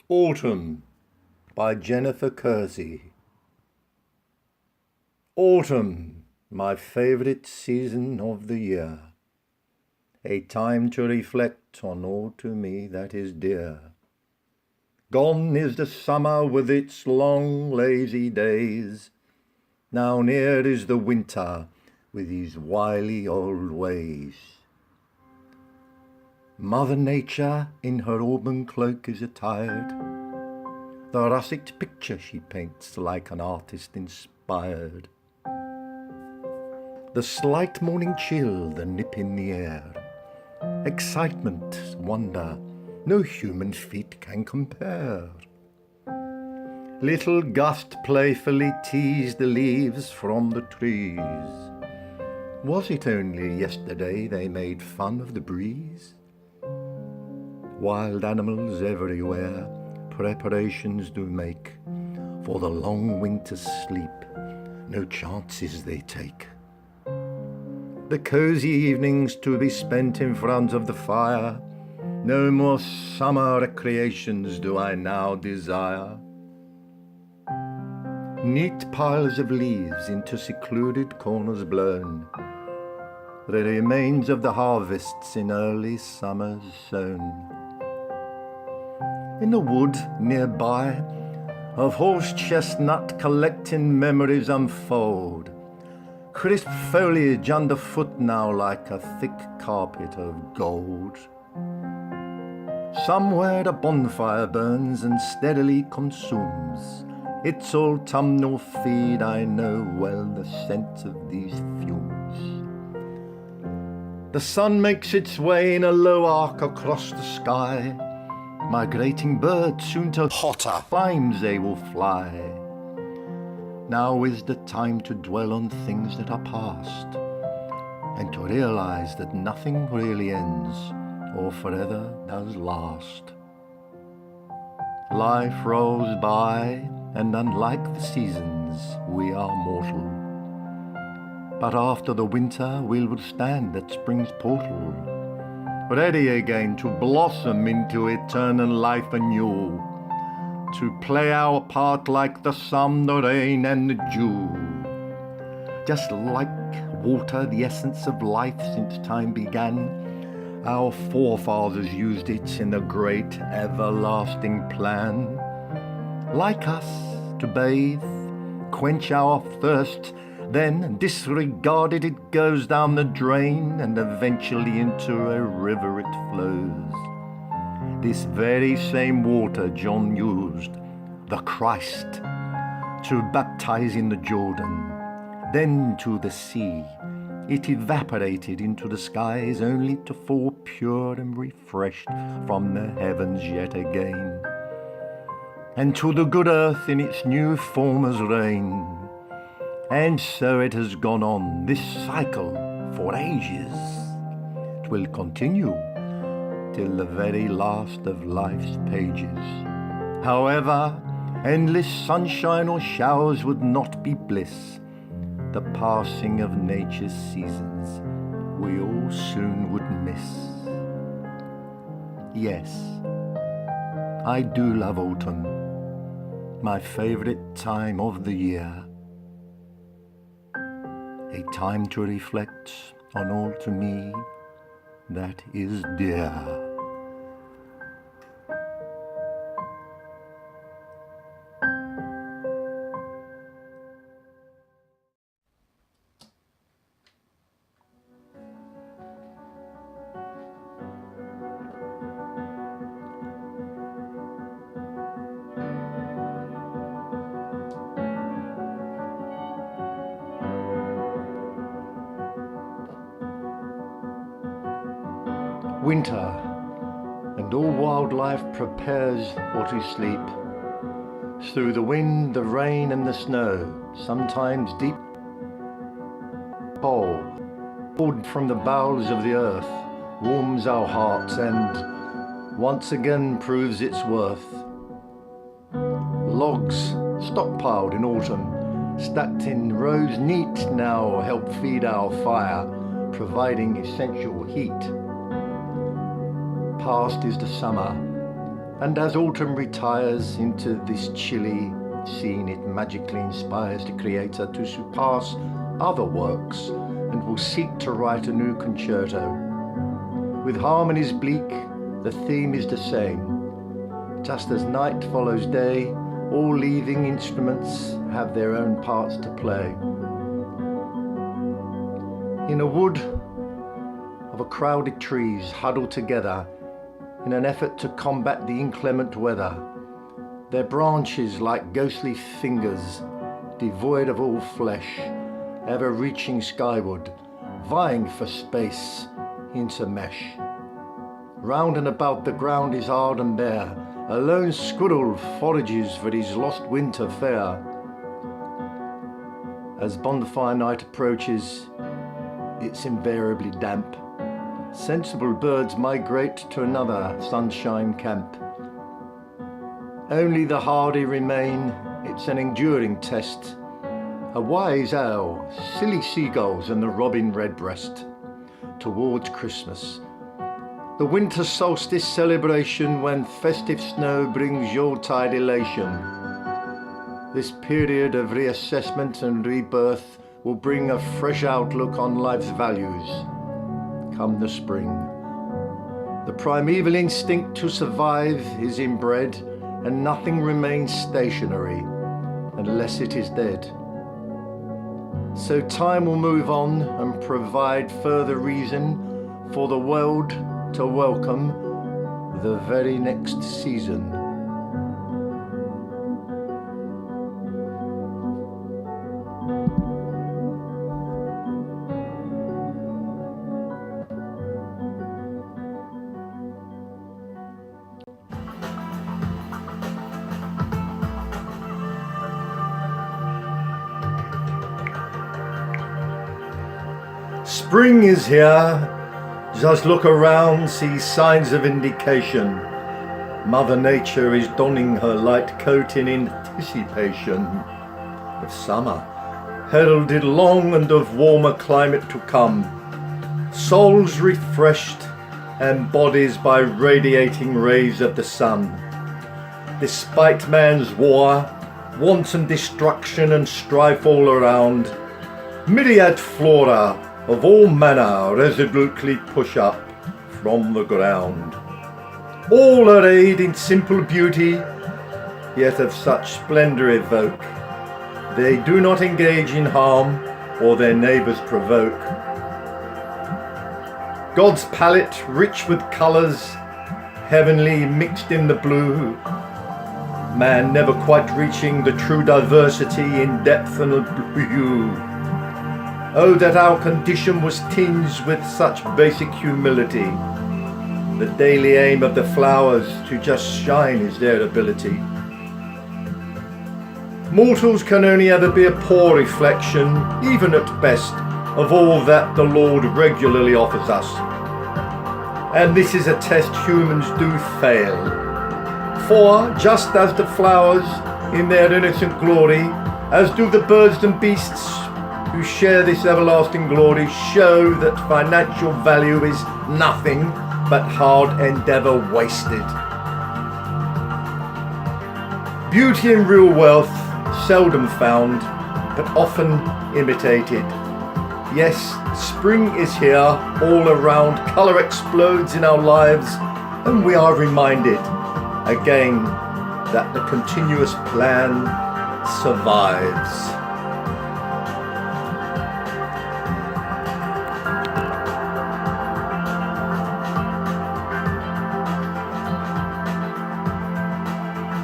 Autumn by Jennifer Kersey. Autumn, my favourite season of the year, a time to reflect on all to me that is dear. Gone is the summer with its long lazy days, now near is the winter with his wily old ways. Mother Nature in her auburn cloak is attired, the russet picture she paints like an artist inspired. The slight morning chill, the nip in the air, excitement, wonder, no human feet can compare. Little gust playfully teased the leaves from the trees. Was it only yesterday they made fun of the breeze? Wild animals everywhere preparations do make for the long winter's sleep, no chances they take. The cosy evenings to be spent in front of the fire, no more summer recreations do I now desire. Neat piles of leaves into secluded corners blown, the remains of the harvests in early summers sown. In the wood nearby, of horse chestnut collecting memories unfold, crisp foliage underfoot now like a thick carpet of gold. Somewhere a bonfire burns and steadily consumes its autumnal feed. I know well the scent of these fumes. The sun makes its way in a low arc across the sky, migrating birds soon to hotter climes they will fly. Now is the time to dwell on things that are past, and to realize that nothing really ends or forever does last. Life rolls by, and unlike the seasons, we are mortal. But after the winter we'll withstand at spring's portal, ready again to blossom into eternal life anew, to play our part like the sun, the rain, and the dew. Just like water, the essence of life since time began, our forefathers used it in the great everlasting plan. Like us, to bathe, quench our thirst, then disregarded it goes down the drain, and eventually into a river it flows. This very same water John used, the Christ, to baptize in the Jordan, then to the sea. It evaporated into the skies only to fall pure and refreshed from the heavens yet again. And to the good earth in its new form as rain. And so it has gone on, this cycle, for ages. 'Twill continue till the very last of life's pages. However, endless sunshine or showers would not be bliss. The passing of nature's seasons we all soon would miss. Yes, I do love autumn, my favourite time of the year. A time to reflect on all to me that is dear. Winter, and all wildlife prepares for to sleep. Through the wind, the rain, and the snow, sometimes deep cold, poured from the bowels of the earth, warms our hearts and once again proves its worth. Logs stockpiled in autumn, stacked in rows neat, now help feed our fire, providing essential heat. Past is the summer, And as autumn retires into this chilly scene, it magically inspires the creator to surpass other works and will seek to write a new concerto. With harmonies bleak, the theme is the same. Just as night follows day, all leading instruments have their own parts to play. In a wood of a crowded trees huddled together in an effort to combat the inclement weather, their branches like ghostly fingers, devoid of all flesh, ever reaching skyward, vying for space, intermesh. Round and about the ground is hard and bare, a lone squirrel forages for his lost winter fare. As bonfire night approaches, it's invariably damp. Sensible birds migrate to another sunshine camp. Only the hardy remain, it's an enduring test. A wise owl, silly seagulls and the robin redbreast. Towards Christmas, the winter solstice celebration when festive snow brings Yuletide elation. This period of reassessment and rebirth will bring a fresh outlook on life's values. Come the spring. The primeval instinct to survive is inbred, and nothing remains stationary unless it is dead. So time will move on and provide further reason for the world to welcome the very next season. Spring is here. Just look around, see signs of indication. Mother Nature is donning her light coat in anticipation of summer, heralded long and of warmer climate to come. Souls refreshed and bodies by radiating rays of the sun. Despite man's war, wanton destruction and strife all around, myriad flora of all manner resolutely push up from the ground. All arrayed in simple beauty, yet of such splendour evoke, they do not engage in harm or their neighbours provoke. God's palette rich with colours, heavenly mixed in the blue, man never quite reaching the true diversity in depth and hue. Oh, that our condition was tinged with such basic humility. The daily aim of the flowers to just shine is their ability. Mortals can only ever be a poor reflection, even at best, of all that the Lord regularly offers us. And this is a test humans do fail. For, just as the flowers, in their innocent glory, as do the birds and beasts, who share this everlasting glory, show that financial value is nothing but hard endeavour wasted. Beauty and real wealth, seldom found, but often imitated. Yes, spring is here, all around, colour explodes in our lives, and we are reminded again that the continuous plan survives.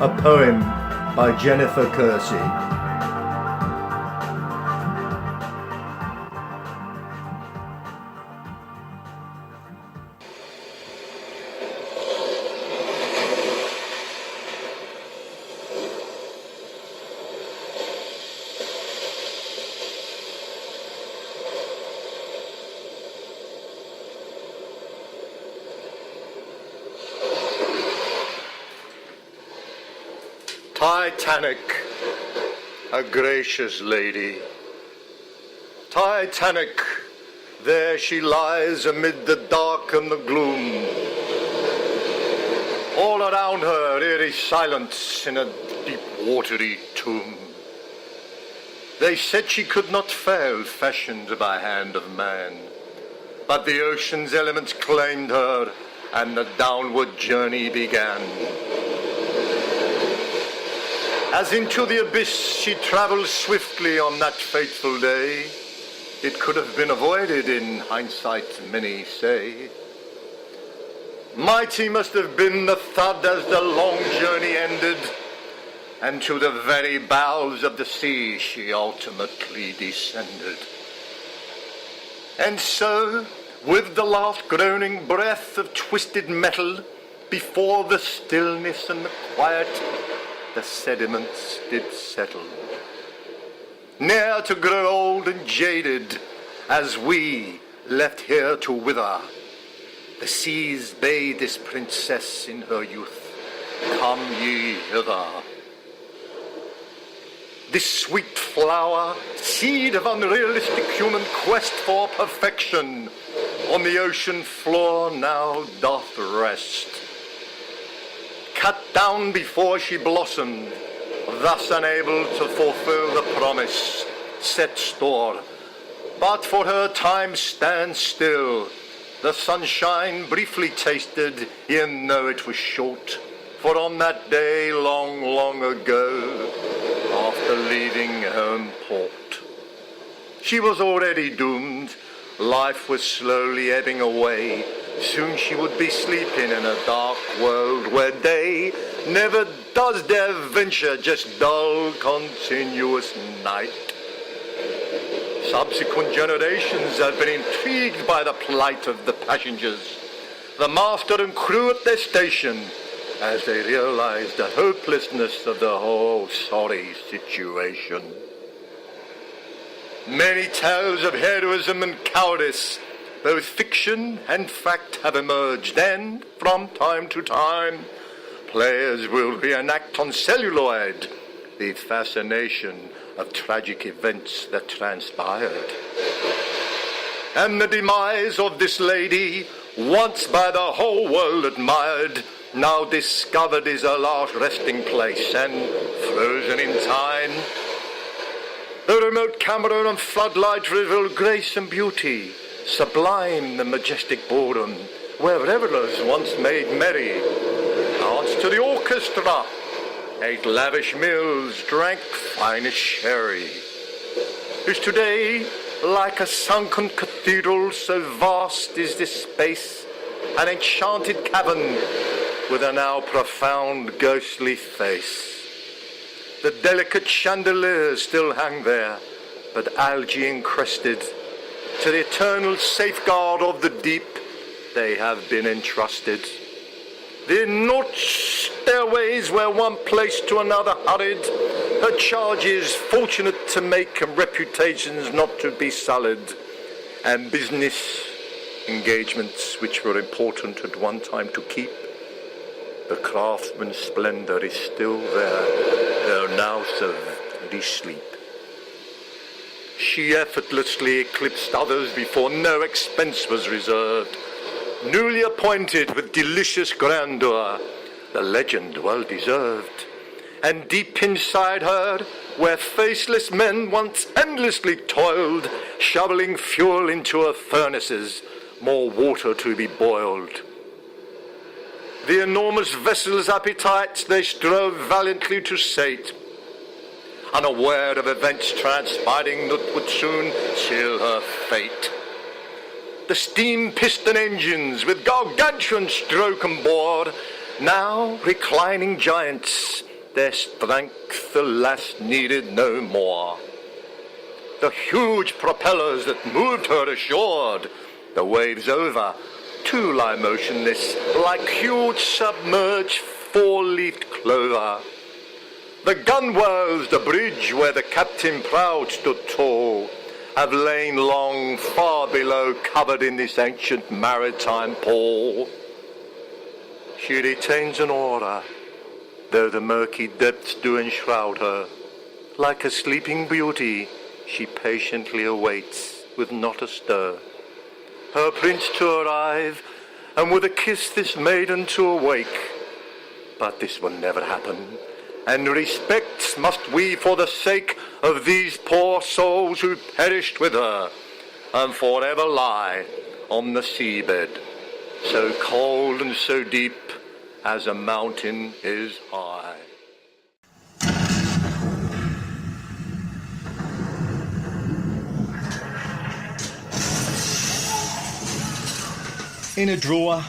A poem by Jennifer Kersey. Titanic, a gracious lady. Titanic, there she lies amid the dark and the gloom. All around her eerie silence in a deep watery tomb. They said she could not fail, fashioned by hand of man. But the ocean's elements claimed her, and the downward journey began. As into the abyss she travelled swiftly on that fateful day, it could have been avoided in hindsight, many say. Mighty must have been the thud as the long journey ended, and to the very bowels of the sea she ultimately descended. And so, with the last groaning breath of twisted metal, before the stillness and the quiet, the sediments did settle. Ne'er to grow old and jaded, as we left here to wither, the seas bade this princess in her youth, come ye hither. This sweet flower, seed of unrealistic human quest for perfection, on the ocean floor now doth rest. Cut down before she blossomed, thus unable to fulfill the promise set store. But for her time stands still, the sunshine briefly tasted, e'en though it was short. For on that day long, long ago, after leaving home port, she was already doomed. Life was slowly ebbing away. Soon she would be sleeping in a dark world where day never does dare venture, just dull, continuous night. Subsequent generations have been intrigued by the plight of the passengers, the master and crew at their station, as they realized the hopelessness of the whole sorry situation. Many tales of heroism and cowardice, both fiction and fact, have emerged, and from time to time, players will reenact on celluloid the fascination of tragic events that transpired. And the demise of this lady, once by the whole world admired, now discovered is her last resting place, and frozen in time. The remote camera and floodlight reveal grace and beauty, sublime the majestic boredom, where revelers once made merry, danced to the orchestra, ate lavish meals, drank finest sherry, is today like a sunken cathedral, so vast is this space, an enchanted cavern with a now profound ghostly face. The delicate chandeliers still hang there, but algae encrusted. To the eternal safeguard of the deep they have been entrusted. The notched stairways where one place to another hurried, her charges fortunate to make and reputations not to be sullied, and business engagements which were important at one time to keep. The craftsman's splendor is still there, though now served sleep. She effortlessly eclipsed others before no expense was reserved. Newly appointed with delicious grandeur, the legend well deserved. And deep inside her, where faceless men once endlessly toiled, shoveling fuel into her furnaces, more water to be boiled. The enormous vessel's appetites they strove valiantly to sate, unaware of events transpiring that would soon seal her fate. The steam piston engines with gargantuan stroke and bore, now reclining giants, their strength alas needed no more. The huge propellers that moved her assured, the waves over, too lie motionless, like huge submerged four-leafed clover. The gunwales, the bridge where the captain proud stood tall, have lain long far below, covered in this ancient maritime pall. She retains an aura, though the murky depths do enshroud her. Like a sleeping beauty, she patiently awaits, with not a stir, her prince to arrive, and with a kiss this maiden to awake. but this will never happen. And respect must we for the sake of these poor souls who perished with her, and forever lie on the seabed, so cold and so deep as a mountain is high. In a drawer,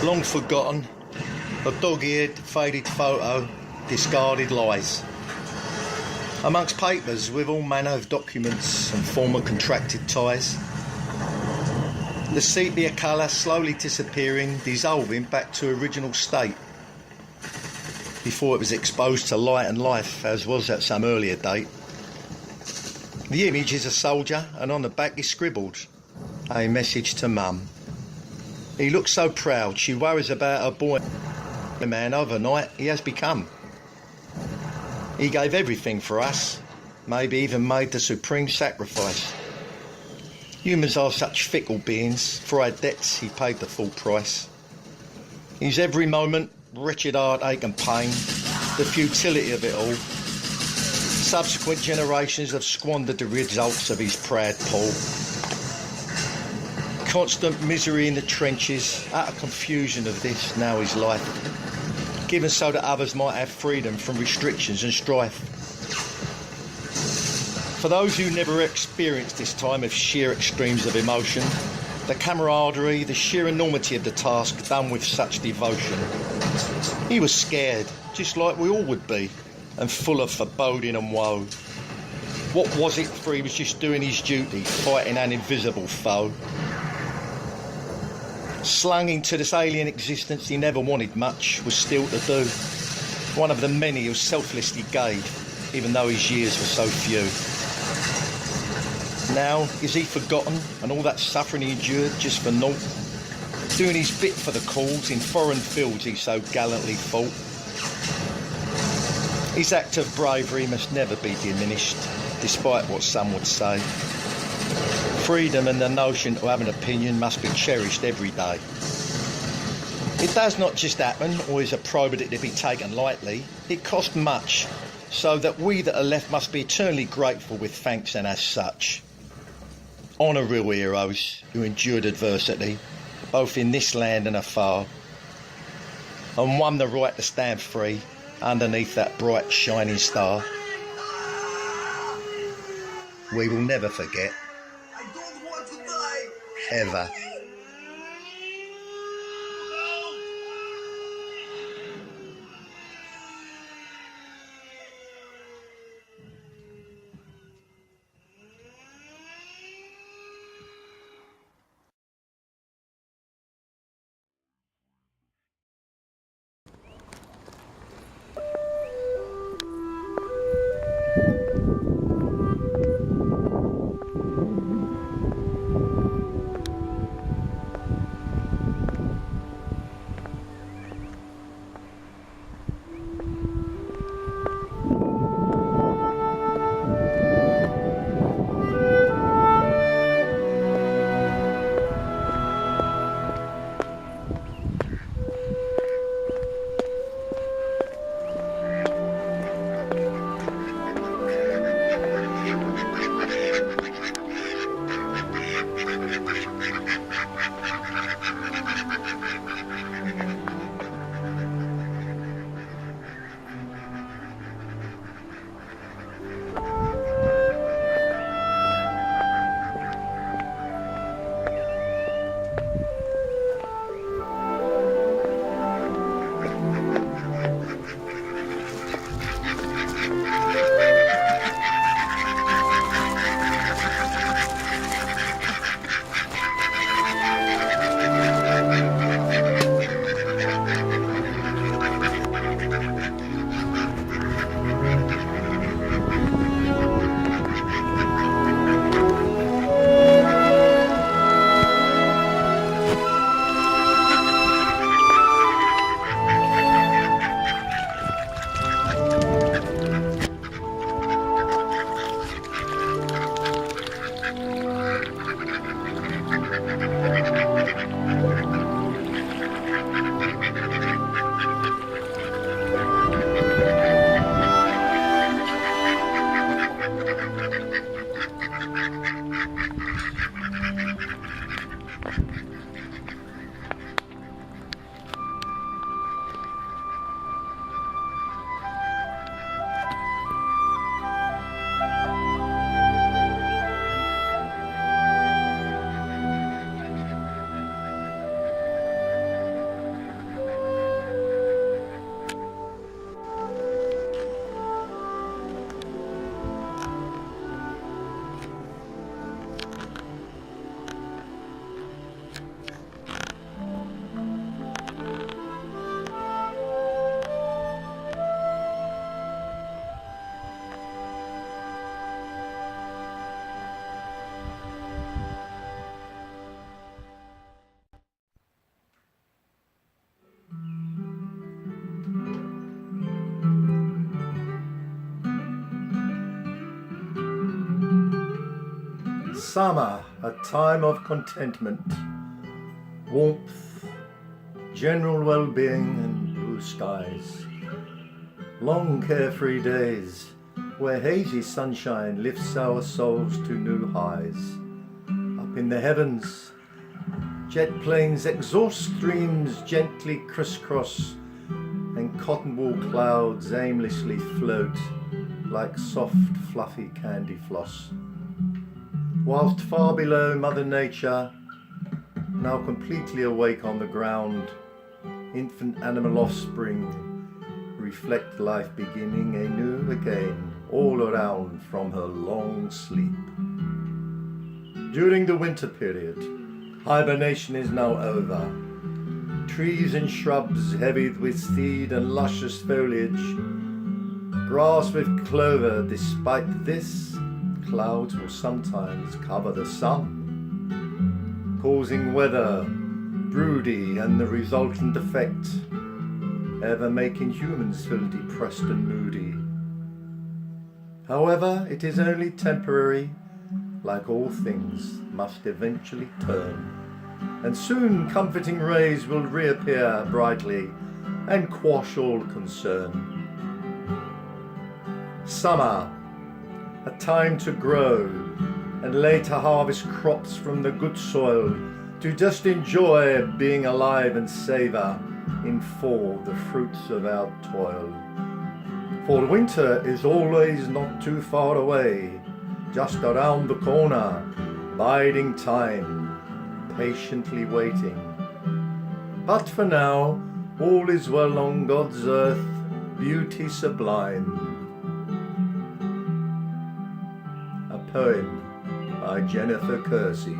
long forgotten, a dog-eared, faded photo, discarded lies. Amongst papers with all manner of documents and former contracted ties. The sepia colour slowly disappearing, dissolving back to original state before it was exposed to light and life, as was at some earlier date. The image is a soldier, and on the back is scribbled, a message to Mum. He looks so proud, she worries about her boy. The man overnight he has become. He gave everything for us, maybe even made the supreme sacrifice. Humans are such fickle beings, for our debts he paid the full price. His every moment, wretched heartache and pain, the futility of it all. Subsequent generations have squandered the results of his proud pull. Constant misery in the trenches, utter confusion of this, now his life, given so that others might have freedom from restrictions and strife. For those who never experienced this time of sheer extremes of emotion, the camaraderie, the sheer enormity of the task done with such devotion. He was scared, just like we all would be, and full of foreboding and woe. What was it, for he was just doing his duty, fighting an invisible foe. Slung into this alien existence he never wanted much, was still to do. One of the many who selflessly gave, even though his years were so few. Now, is he forgotten, and all that suffering he endured just for naught? Doing his bit for the cause in foreign fields he so gallantly fought. His act of bravery must never be diminished, despite what some would say. Freedom and the notion to have an opinion must be cherished every day. It does not just happen, or is a probity to be taken lightly. It cost much, so that we that are left must be eternally grateful with thanks, and as such. Honour real heroes who endured adversity, both in this land and afar, and won the right to stand free underneath that bright shining star. We will never forget. Ever. Summer, a time of contentment, warmth, general well-being and blue skies. Long carefree days where hazy sunshine lifts our souls to new highs. Up in the heavens, jet planes exhaust streams gently crisscross, and cotton wool clouds aimlessly float like soft fluffy candy floss. Whilst far below Mother Nature, now completely awake on the ground, infant animal offspring reflect life beginning anew again all around from her long sleep. During the winter period, hibernation is now over. Trees and shrubs heavied with seed and luscious foliage, grass with clover. Despite this, clouds will sometimes cover the sun, causing weather broody and the resultant effect ever making humans feel depressed and moody. However, it is only temporary. Like all things, must eventually turn, and soon comforting rays will reappear brightly and quash all concern. Summer, a time to grow and later harvest crops from the good soil, to just enjoy being alive and savour in fall the fruits of our toil. For winter is always not too far away, just around the corner, biding time, patiently waiting. But for now, all is well on God's earth, beauty sublime. A poem by Jennifer Kersey.